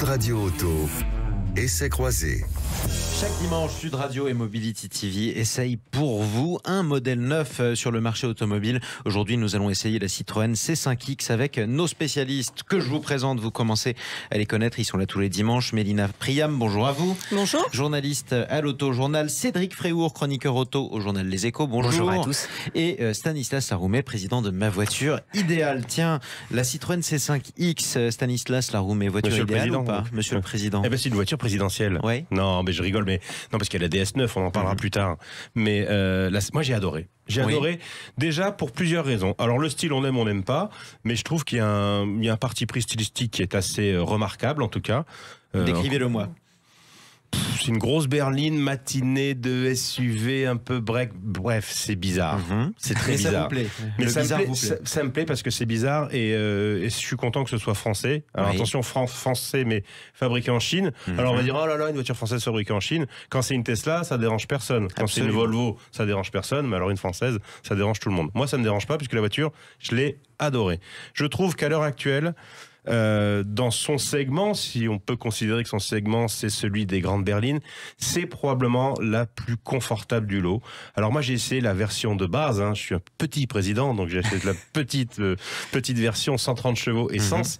Radio Auto, essai croisé. Chaque dimanche, Sud Radio et Mobility TV essayent pour vous un modèle neuf sur le marché automobile. Aujourd'hui, nous allons essayer la Citroën C5X avec nos spécialistes que je vous présente. Vous commencez à les connaître, ils sont là tous les dimanches. Mélina Priam, bonjour à vous. Bonjour. Journaliste à l'Auto-Journal. Cédric Fréhour, chroniqueur auto au journal Les Échos. Bonjour. Bonjour à tous. Et Stanislas Laroumet, président de Ma Voiture Idéale. Tiens, la Citroën C5X, Stanislas Laroumet, voiture Monsieur idéale le Président, ou pas, Monsieur le Président? Eh ben, c'est une voiture présidentielle. Oui. Non, mais je rigole, mais non, parce qu'il y a la DS9, on en parlera plus tard. Mais moi, j'ai adoré. J'ai adoré déjà pour plusieurs raisons. Alors le style, on aime, on n'aime pas, mais je trouve qu'il y a un parti pris stylistique qui est assez remarquable, en tout cas. Décrivez-le-moi. C'est une grosse berline matinée de SUV un peu break. Bref, c'est bizarre. C'est très bizarre. Ça vous plaît. Mais le ça bizarre me plaît, vous plaît. ça me plaît parce que c'est bizarre et je suis content que ce soit français. Alors attention, français mais fabriqué en Chine. Alors on va dire oh là là, une voiture française fabriquée en Chine. Quand c'est une Tesla, ça dérange personne. Quand c'est une Volvo, ça dérange personne. Mais alors une française, ça dérange tout le monde. Moi, ça me dérange pas puisque la voiture, je l'ai adorée. Je trouve qu'à l'heure actuelle, dans son segment, si on peut considérer que son segment c'est celui des grandes berlines, c'est probablement la plus confortable du lot. Alors moi j'ai essayé la version de base, je suis un petit président donc j'ai acheté la petite version 130 chevaux essence.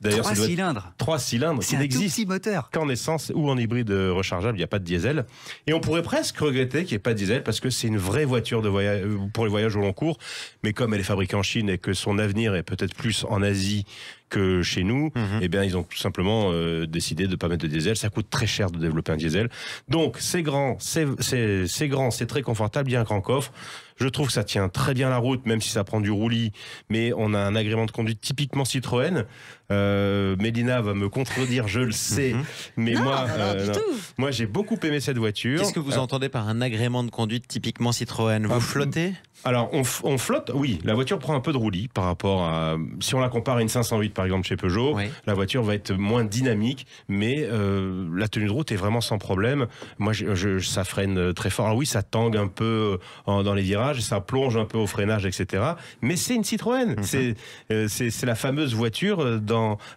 D'ailleurs, 3 cylindres. 3 cylindres. C'est un tout petit moteur. Qu'en essence ou en hybride rechargeable, il n'y a pas de diesel. Et on pourrait presque regretter qu'il n'y ait pas de diesel parce que c'est une vraie voiture de voyage pour les voyages au long cours. Mais comme elle est fabriquée en Chine et que son avenir est peut-être plus en Asie que chez nous, eh bien, ils ont tout simplement décidé de ne pas mettre de diesel. Ça coûte très cher de développer un diesel. Donc, c'est grand, c'est très confortable. Il y a un grand coffre. Je trouve que ça tient très bien la route, même si ça prend du roulis. Mais on a un agrément de conduite typiquement Citroën. Mélina va me contredire, je le sais. Mais non, moi, j'ai beaucoup aimé cette voiture. Qu'est-ce que vous entendez par un agrément de conduite typiquement Citroën? Vous flottez? Alors, on flotte, oui. La voiture prend un peu de roulis par rapport à... Si on la compare à une 508, par exemple, chez Peugeot, la voiture va être moins dynamique, mais la tenue de route est vraiment sans problème. Moi, ça freine très fort. Alors oui, ça tangue un peu dans les virages, ça plonge un peu au freinage, etc. Mais c'est une Citroën. C'est la fameuse voiture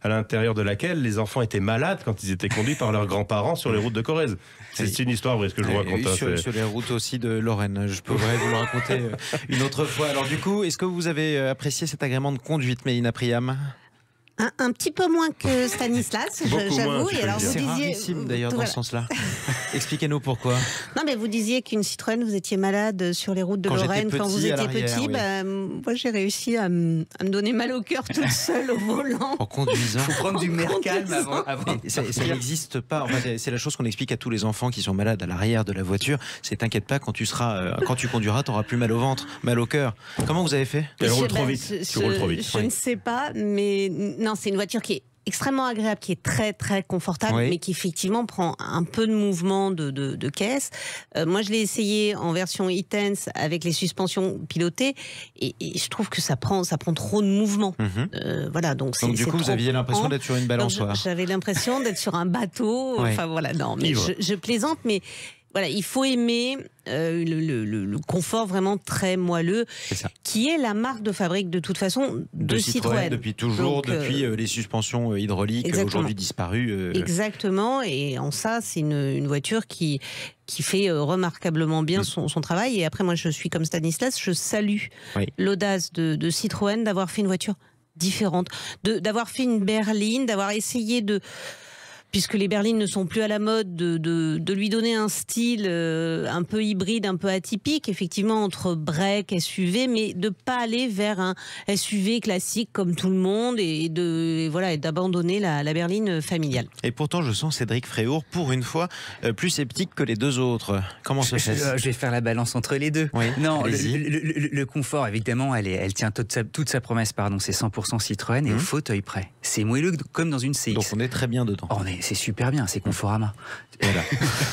à l'intérieur de laquelle les enfants étaient malades quand ils étaient conduits par leurs grands-parents sur les routes de Corrèze. C'est une histoire vraie, ce que je vous raconte. Sur les routes aussi de Lorraine. Je pourrais vous le raconter une autre fois. Alors du coup, est-ce que vous avez apprécié cet agrément de conduite, Mélina Priam? Un petit peu moins que Stanislas, j'avoue. Et alors c'est rarissime d'ailleurs dans ce sens-là. Expliquez-nous pourquoi. Non, mais vous disiez qu'une Citroën, vous étiez malade sur les routes de Lorraine quand vous étiez petit. Moi, j'ai réussi à me donner mal au cœur toute seule au volant. En conduisant. Il faut prendre du Mercalm avant. Ça n'existe pas. Enfin, c'est la chose qu'on explique à tous les enfants qui sont malades à l'arrière de la voiture. C'est t'inquiète pas, quand tu conduiras, t'auras plus mal au ventre, mal au cœur. Comment vous avez fait? Elle roule trop vite. Tu roules trop vite. Je ne sais pas, mais non, c'est une voiture qui est extrêmement agréable, qui est très très confortable, mais qui effectivement prend un peu de mouvement de caisse. Moi, je l'ai essayé en version e-Tense avec les suspensions pilotées et je trouve que ça prend trop de mouvement. Voilà, donc du coup, vous aviez l'impression d'être sur une balançoire. J'avais l'impression d'être sur un bateau. Enfin voilà, non, mais je plaisante, mais voilà, il faut aimer le confort vraiment très moelleux, qui est la marque de fabrique de toute façon de Citroën. Depuis toujours, depuis les suspensions hydrauliques aujourd'hui disparues. Exactement, et en ça, c'est une voiture qui fait remarquablement bien son travail. Et après, moi, je suis comme Stanislas, je salue l'audace de Citroën d'avoir fait une voiture différente, d'avoir fait une berline, d'avoir essayé puisque les berlines ne sont plus à la mode, de lui donner un style un peu hybride, un peu atypique, effectivement, entre break, SUV, mais de pas aller vers un SUV classique comme tout le monde et d'abandonner la berline familiale. Et pourtant, je sens Cédric Fréhour, pour une fois, plus sceptique que les deux autres. Comment se fait-ce? Je vais faire la balance entre les deux. Non, le confort, évidemment, elle tient toute sa promesse, c'est 100% Citroën et au fauteuil près. C'est moelleux comme dans une CX. Donc on est très bien dedans. C'est super bien, c'est Conforama. Voilà.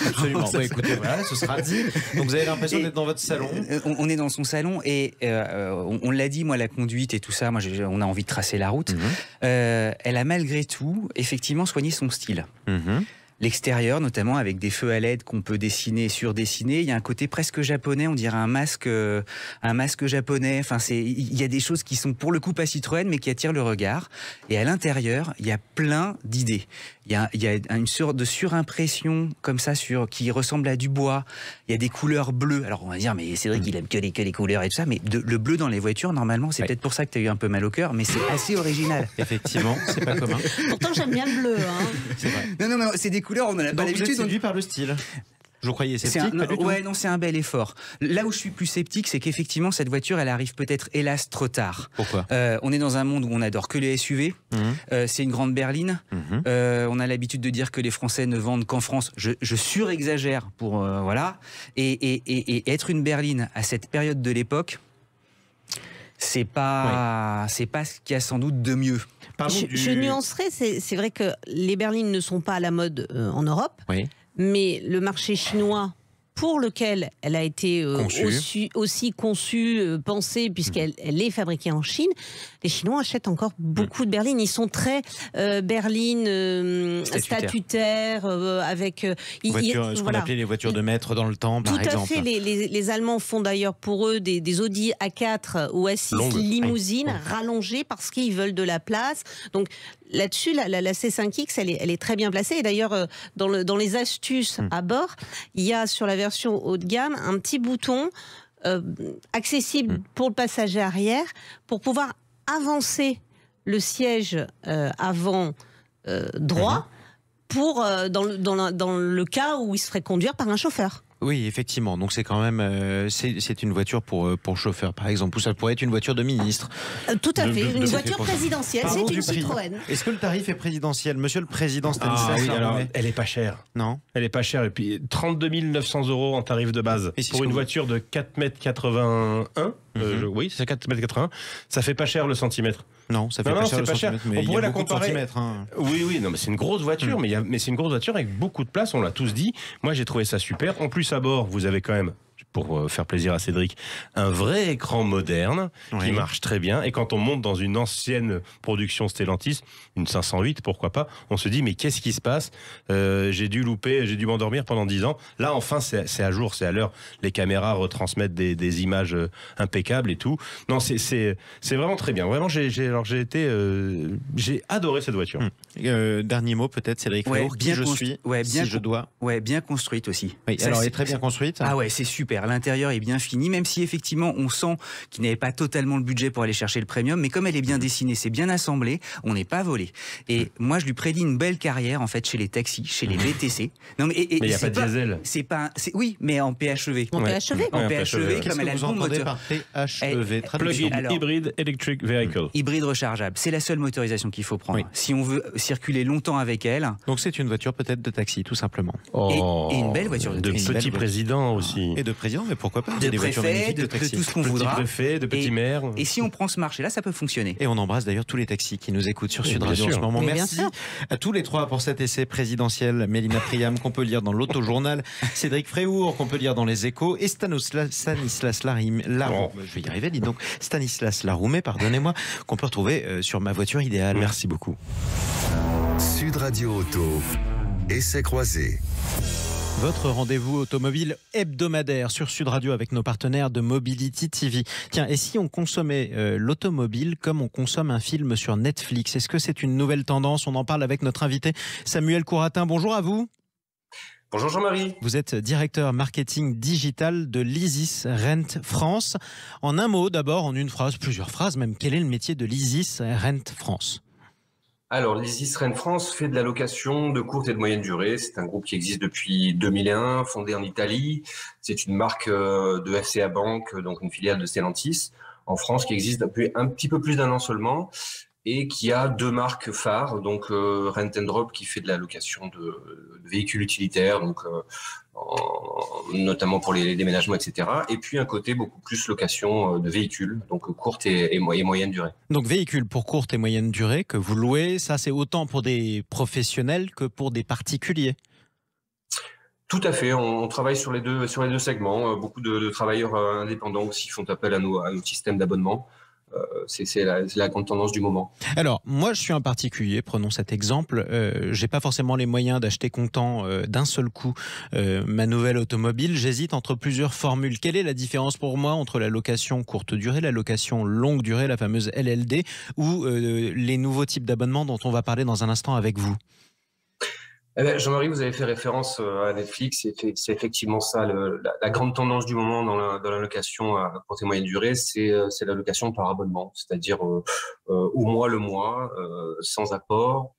Absolument. Écoutez, voilà, ce sera dit. Donc vous avez l'impression d'être dans votre salon. On est dans son salon et on l'a dit, moi, la conduite et tout ça, on a envie de tracer la route. Elle a malgré tout, effectivement, soigné son style. L'extérieur, notamment avec des feux à LED qu'on peut dessiner, surdessiner. Il y a un côté presque japonais, on dirait un masque japonais. Enfin, il y a des choses qui sont pour le coup pas Citroën, mais qui attirent le regard. Et à l'intérieur, il y a plein d'idées. Il y a une sorte de surimpression comme ça qui ressemble à du bois. Il y a des couleurs bleues. Alors on va dire, mais Cédric, il aime que les couleurs et tout ça. Mais le bleu dans les voitures, normalement, c'est peut-être pour ça que tu as eu un peu mal au cœur, mais c'est assez original. Effectivement, c'est pas commun. Pourtant, j'aime bien le bleu. Hein. C'est vrai. Non, c'est des couleurs, on n'a pas l'habitude. Vous êtes séduit par le style. Je croyais sceptique, pas du tout. Ouais, non, c'est un bel effort. Là où je suis plus sceptique, c'est qu'effectivement, cette voiture, elle arrive peut-être, hélas, trop tard. Pourquoi ? On est dans un monde où on adore que les SUV. C'est une grande berline. On a l'habitude de dire que les Français ne vendent qu'en France. Je surexagère pour... voilà. Et être une berline à cette période de l'époque, c'est pas ce qu'il y a sans doute de mieux. Je nuancerais, c'est vrai que les berlines ne sont pas à la mode en Europe. Oui. Mais le marché chinois, pour lequel elle a été aussi conçue, pensée, puisqu'elle est fabriquée en Chine, les Chinois achètent encore beaucoup de berlines. Ils sont très berlines statutaires, avec... ce qu'on appelait les voitures de maître dans le temps, par exemple. Tout à fait. Les Allemands font d'ailleurs pour eux des Audi A4 ou A6 limousines rallongées parce qu'ils veulent de la place. Donc là-dessus, la C5X, elle est très bien placée. Et d'ailleurs, dans les astuces à bord, il y a sur la version haut de gamme un petit bouton accessible pour le passager arrière pour pouvoir avancer le siège avant droit pour dans le cas où il se ferait conduire par un chauffeur. Oui, effectivement. Donc c'est quand même c'est une voiture pour chauffeur, par exemple, ou ça pourrait être une voiture de ministre. Tout à fait, une voiture présidentielle, c'est une Citroën. Est-ce que le tarif est présidentiel, Monsieur le Président Stanislas? Oui, alors, elle est pas chère. Non, elle est pas chère. Et puis 32 900 € en tarif de base pour une voiture de 4,81 m. Oui, c'est 4,81 m. Ça fait pas cher le centimètre. Non, ça fait pas cher le centimètre. On pourrait la comparer. Oui, non, mais c'est une grosse voiture, mais c'est une grosse voiture avec beaucoup de place. On l'a tous dit. Moi, j'ai trouvé ça super. En plus, à bord, vous avez quand même, pour faire plaisir à Cédric, un vrai écran moderne qui marche très bien. Et quand on monte dans une ancienne production Stellantis, une 508, pourquoi pas, on se dit mais qu'est-ce qui se passe? J'ai dû m'endormir pendant 10 ans. Là, enfin, c'est à jour, c'est à l'heure. Les caméras retransmettent des images impeccables et tout. Non, c'est vraiment très bien. Vraiment, j'ai adoré cette voiture. Dernier mot peut-être, Cédric Fréour, qui je suis, si je dois. Ouais, bien construite aussi. Oui, alors elle est très bien construite. Ah ouais, c'est super. L'intérieur est bien fini, même si effectivement on sent qu'il n'avait pas totalement le budget pour aller chercher le premium, mais comme elle est bien dessinée, c'est bien assemblé, on n'est pas volé. Et moi je lui prédis une belle carrière en fait chez les taxis, chez les VTC. Non mais il n'y a pas de diesel. Oui, mais en PHEV. En PHEV. En PHEV, comme elle a le bon moteur. Par PHEV, Plug-in Hybrid Electric Vehicle. Hybride rechargeable, c'est la seule motorisation qu'il faut prendre. Si on veut circuler longtemps avec elle. Donc c'est une voiture peut-être de taxi, tout simplement. Et une belle voiture de taxi. De petit président aussi. Et de président, mais pourquoi pas? De préfet, de tout ce qu'on voudra. De préfet, de petit maire. Et si on prend ce marché-là, ça peut fonctionner. Et on embrasse d'ailleurs tous les taxis qui nous écoutent sur Sud Radio en ce moment. Merci à tous les trois pour cet essai présidentiel. Mélina Priam, qu'on peut lire dans l'Auto-Journal, Cédric Fréour, qu'on peut lire dans Les Échos, et Stanislas Laroumet, pardonnez-moi, qu'on peut retrouver sur Ma Voiture Idéale. Merci beaucoup. Sud Radio Auto, essai croisé. Votre rendez-vous automobile hebdomadaire sur Sud Radio avec nos partenaires de Mobility TV. Tiens, et si on consommait l'automobile comme on consomme un film sur Netflix? Est-ce que c'est une nouvelle tendance? On en parle avec notre invité Samuel Couratin. Bonjour à vous. Bonjour Jean-Marie. Vous êtes directeur marketing digital de l'Isis Rent France. En un mot d'abord, en une phrase, plusieurs phrases même, quel est le métier de l'Isis Rent France? Alors, l'Isis Rent France fait de la location de courte et de moyenne durée. C'est un groupe qui existe depuis 2001, fondé en Italie. C'est une marque de FCA Bank, donc une filiale de Stellantis, en France, qui existe depuis un petit peu plus d'1 an seulement et qui a 2 marques phares, donc Rent & Drop qui fait de la location de véhicules utilitaires, donc notamment pour les déménagements, etc. Et puis un côté beaucoup plus location de véhicules, donc courte et moyenne durée. Donc véhicules pour courte et moyenne durée que vous louez, ça c'est autant pour des professionnels que pour des particuliers? Tout à fait, on travaille sur les deux segments. Beaucoup de travailleurs indépendants aussi font appel à nos systèmes d'abonnement. c'est la grande tendance du moment. Alors, moi, je suis un particulier, prenons cet exemple. J'ai pas forcément les moyens d'acheter comptant d'un seul coup ma nouvelle automobile. J'hésite entre plusieurs formules. Quelle est la différence pour moi entre la location courte durée, la location longue durée, la fameuse LLD, ou les nouveaux types d'abonnements dont on va parler dans un instant avec vous? Jean-Marie, vous avez fait référence à Netflix. C'est effectivement ça, la grande tendance du moment dans la location à courte et moyenne durée, c'est la location par abonnement, c'est-à-dire au mois le mois, sans apport,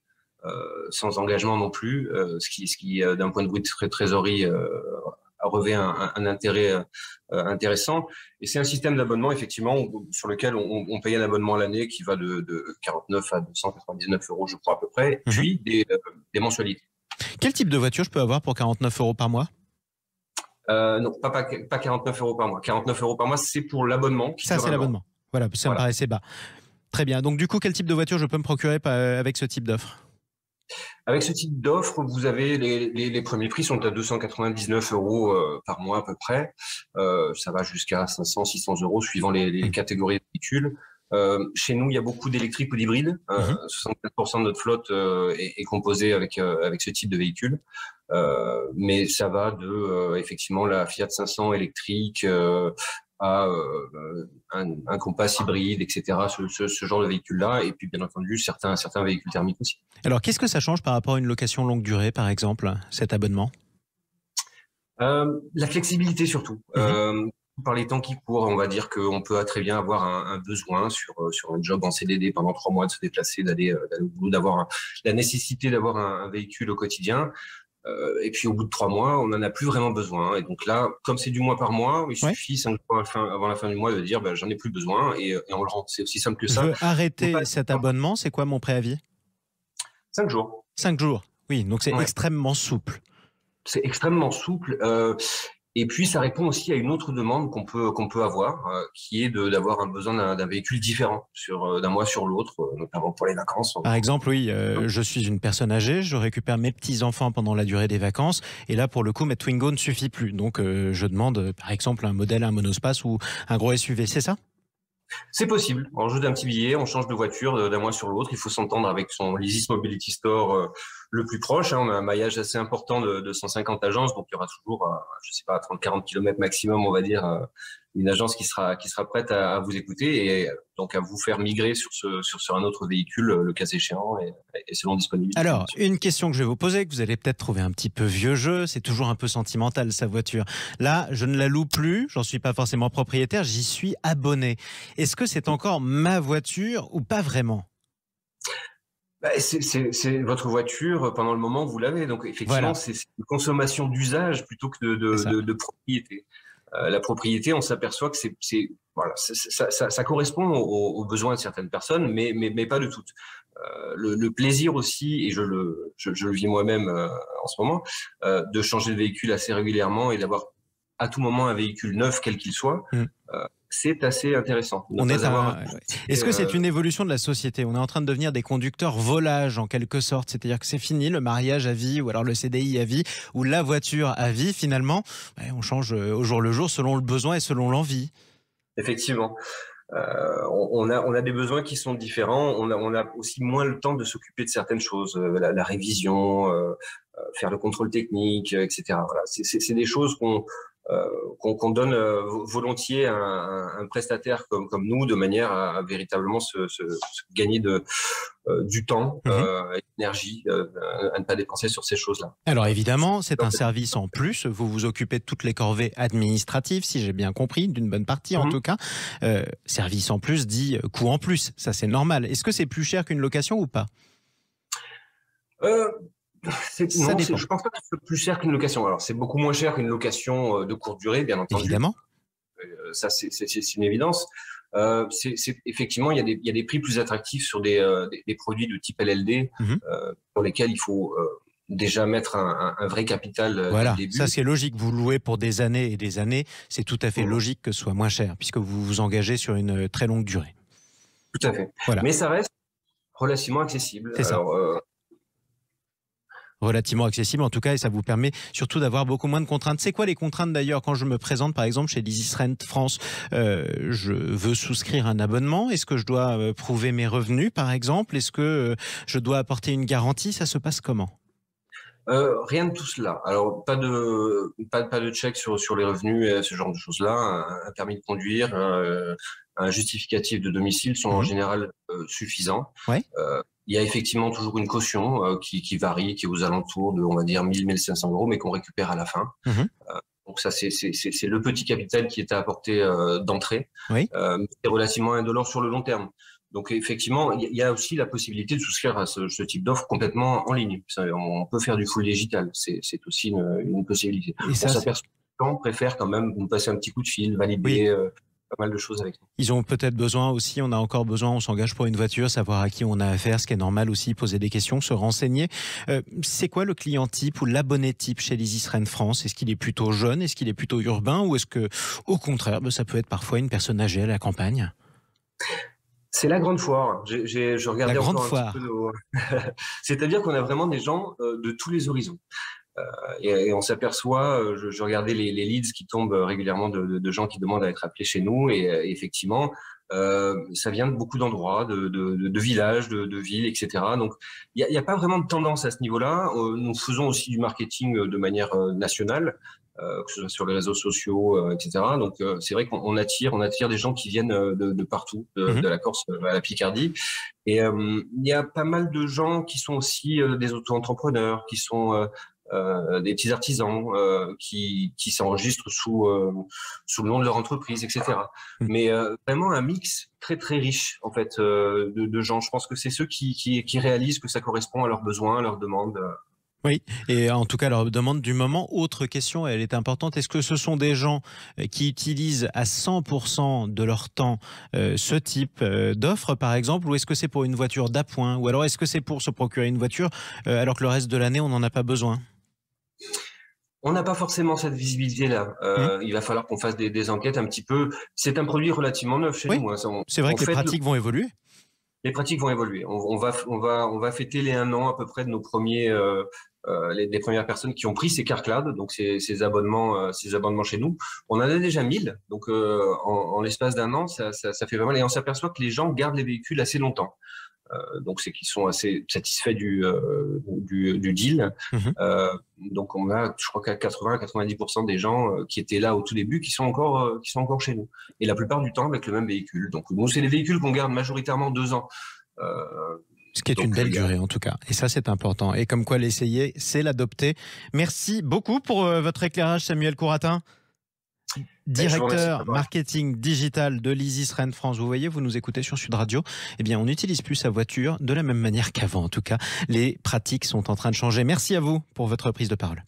sans engagement non plus, ce qui d'un point de vue de trésorerie, revêt un intérêt intéressant. Et c'est un système d'abonnement, effectivement, sur lequel on paye un abonnement à l'année qui va de 49 à 299 €, je crois, à peu près, puis des mensualités. Quel type de voiture je peux avoir pour 49 € par mois? Non, pas 49 € par mois. 49 € par mois, c'est pour l'abonnement. Ça, c'est l'abonnement. Voilà, ça me paraissait bas. Très bien. Donc, du coup, quel type de voiture je peux me procurer avec ce type d'offre? Avec ce type d'offre, vous avez les premiers prix sont à 299 € par mois à peu près. Ça va jusqu'à 500, 600 € suivant les catégories de véhicules. Chez nous, il y a beaucoup d'électriques ou d'hybrides. 64% de notre flotte est composée avec ce type de véhicule. Mais ça va de effectivement la Fiat 500 électrique à un Compass hybride, etc. Ce genre de véhicule-là. Et puis, bien entendu, certains véhicules thermiques aussi. Alors, qu'est-ce que ça change par rapport à une location longue durée, par exemple, cet abonnement? La flexibilité surtout. Par les temps qui courent, on va dire qu'on peut très bien avoir un besoin sur un job en CDD pendant 3 mois, de se déplacer, d'aller au boulot, d'avoir la nécessité d'avoir un véhicule au quotidien. Et puis au bout de 3 mois, on n'en a plus vraiment besoin. Et donc là, comme c'est du mois par mois, il suffit 5 jours avant la fin du mois de dire j'en ai plus besoin et on le rend. C'est aussi simple que ça. Je veux arrêter cet abonnement, c'est quoi mon préavis? 5 jours. 5 jours, oui, donc c'est extrêmement souple. C'est extrêmement souple. Et puis, ça répond aussi à une autre demande qu'on peut avoir, qui est d'avoir un besoin d'un véhicule différent d'un mois sur l'autre, notamment pour les vacances. Par exemple, oui, je suis une personne âgée, je récupère mes petits-enfants pendant la durée des vacances, et là, pour le coup, ma Twingo ne suffit plus. Donc, je demande, par exemple, un modèle, un monospace ou un gros SUV, c'est ça? C'est possible. On joue d'un petit billet, on change de voiture d'un mois sur l'autre. Il faut s'entendre avec son Leasys Mobility Store le plus proche. On a un maillage assez important de 150 agences, donc il y aura toujours, je sais pas, 30-40 km maximum, on va dire, une agence qui sera prête à vous écouter et donc à vous faire migrer sur un autre véhicule, le cas échéant, et selon disponibilité. Alors, une question que je vais vous poser, que vous allez peut-être trouver un petit peu vieux jeu, c'est toujours un peu sentimental, sa voiture. Là, je ne la loue plus, j'en suis pas forcément propriétaire, j'y suis abonné. Est-ce que c'est encore ma voiture ou pas vraiment? C'est votre voiture pendant le moment où vous l'avez. Donc, effectivement, c'est une consommation d'usage plutôt que de propriété. La propriété, on s'aperçoit que ça correspond aux besoins de certaines personnes, mais pas de toutes. Le plaisir aussi, et je le vis moi-même en ce moment, de changer de véhicule assez régulièrement et d'avoir à tout moment un véhicule neuf, quel qu'il soit, c'est assez intéressant. Est-ce que c'est une évolution de la société? On est en train de devenir des conducteurs volages en quelque sorte, c'est-à-dire que c'est fini le mariage à vie ou alors le CDI à vie ou la voiture à vie finalement. On change au jour le jour selon le besoin et selon l'envie. Effectivement. On a des besoins qui sont différents. On a aussi moins le temps de s'occuper de certaines choses, la révision, faire le contrôle technique, etc. Voilà. C'est des choses qu'on donne volontiers à un prestataire comme nous, de manière à véritablement se gagner du temps et d'énergie, à ne pas dépenser sur ces choses-là. Alors évidemment, c'est un service en plus. Vous vous occupez de toutes les corvées administratives, si j'ai bien compris, d'une bonne partie en tout cas. Service en plus dit coût en plus. Ça, c'est normal. Est-ce que c'est plus cher qu'une location ou pas? Je pense pas que c'est plus cher qu'une location. Alors, c'est beaucoup moins cher qu'une location de courte durée, bien entendu. Évidemment. Ça, c'est une évidence. Effectivement, il y a des prix plus attractifs sur des produits de type LLD, pour lesquels il faut déjà mettre un vrai capital. Voilà, dès le début. Ça c'est logique. Vous louez pour des années et des années. C'est tout à fait logique que ce soit moins cher, puisque vous vous engagez sur une très longue durée. Tout à fait. Voilà. Mais ça reste relativement accessible. C'est ça. relativement accessible en tout cas, et ça vous permet surtout d'avoir beaucoup moins de contraintes. C'est quoi les contraintes d'ailleurs quand je me présente par exemple chez Easy Rent France? Je veux souscrire un abonnement. Est-ce que je dois prouver mes revenus par exemple? Est-ce que je dois apporter une garantie? Ça se passe comment? Rien de tout cela. Alors, pas de check sur les revenus, ce genre de choses-là. Un permis de conduire, un justificatif de domicile sont en général suffisants. Ouais. Il y a effectivement toujours une caution qui varie, qui est aux alentours de, on va dire, 1000, 1500 euros, mais qu'on récupère à la fin. Donc ça, c'est le petit capital qui est à apporter d'entrée. Oui. C'est relativement indolore sur le long terme. Donc effectivement, il y a aussi la possibilité de souscrire à ce type d'offre complètement en ligne. On peut faire du full digital, c'est aussi une possibilité. Et ça, on s'aperçoit que les gens préfèrent quand même nous passer un petit coup de fil, valider pas mal de choses avec nous. Ils ont peut-être besoin aussi, on a encore besoin, on s'engage pour une voiture, savoir à qui on a affaire, ce qui est normal aussi, poser des questions, se renseigner. C'est quoi le client type ou l'abonné type chez Easy Rent France? Est-ce qu'il est plutôt jeune? Est-ce qu'il est plutôt urbain? Ou est-ce que, au contraire, ça peut être parfois une personne âgée à la campagne? C'est la grande foire. Je regardais la grande encore foire. Un petit peu nos... C'est-à-dire qu'on a vraiment des gens de tous les horizons. Et on s'aperçoit, je regardais les leads qui tombent régulièrement de gens qui demandent à être appelés chez nous, et effectivement, ça vient de beaucoup d'endroits, de villages, de villes, etc. Donc, il n'y a pas vraiment de tendance à ce niveau-là. Nous faisons aussi du marketing de manière nationale, que ce soit sur les réseaux sociaux, etc. Donc, c'est vrai qu'on attire des gens qui viennent de partout, de la Corse à la Picardie. Et il y a pas mal de gens qui sont aussi des auto-entrepreneurs, qui sont des petits artisans qui s'enregistrent sous le nom de leur entreprise, etc. Mais vraiment un mix très très riche en fait de gens. Je pense que c'est ceux qui réalisent que ça correspond à leurs besoins, à leurs demandes. Oui, et en tout cas, leur demande du moment. Autre question, elle est importante. Est-ce que ce sont des gens qui utilisent à 100% de leur temps ce type d'offre, par exemple, ou est-ce que c'est pour une voiture d'appoint, ou alors est-ce que c'est pour se procurer une voiture alors que le reste de l'année, on n'en a pas besoin? On n'a pas forcément cette visibilité-là. Il va falloir qu'on fasse des enquêtes un petit peu. C'est un produit relativement neuf chez nous. Hein. C'est vrai que les pratiques vont évoluer. Les pratiques vont évoluer. On va fêter les 1 an à peu près de nos premiers, des premières personnes qui ont pris ces CarCloud, donc ces abonnements chez nous. On en a déjà 1000, donc en l'espace d'1 an, ça fait vraiment. Et on s'aperçoit que les gens gardent les véhicules assez longtemps. Donc c'est qu'ils sont assez satisfaits du deal. Donc on a, je crois qu'à 80-90% des gens qui étaient là au tout début qui sont encore chez nous. Et la plupart du temps avec le même véhicule. Donc nous, c'est les véhicules qu'on garde majoritairement 2 ans. Ce qui est une belle durée en tout cas. Et ça, c'est important. Et comme quoi l'essayer, c'est l'adopter. Merci beaucoup pour votre éclairage, Samuel Couratin. Directeur marketing digital de l'Easy Rent France. Vous voyez, vous nous écoutez sur Sud Radio. Eh bien, on n'utilise plus sa voiture de la même manière qu'avant. En tout cas, les pratiques sont en train de changer. Merci à vous pour votre prise de parole.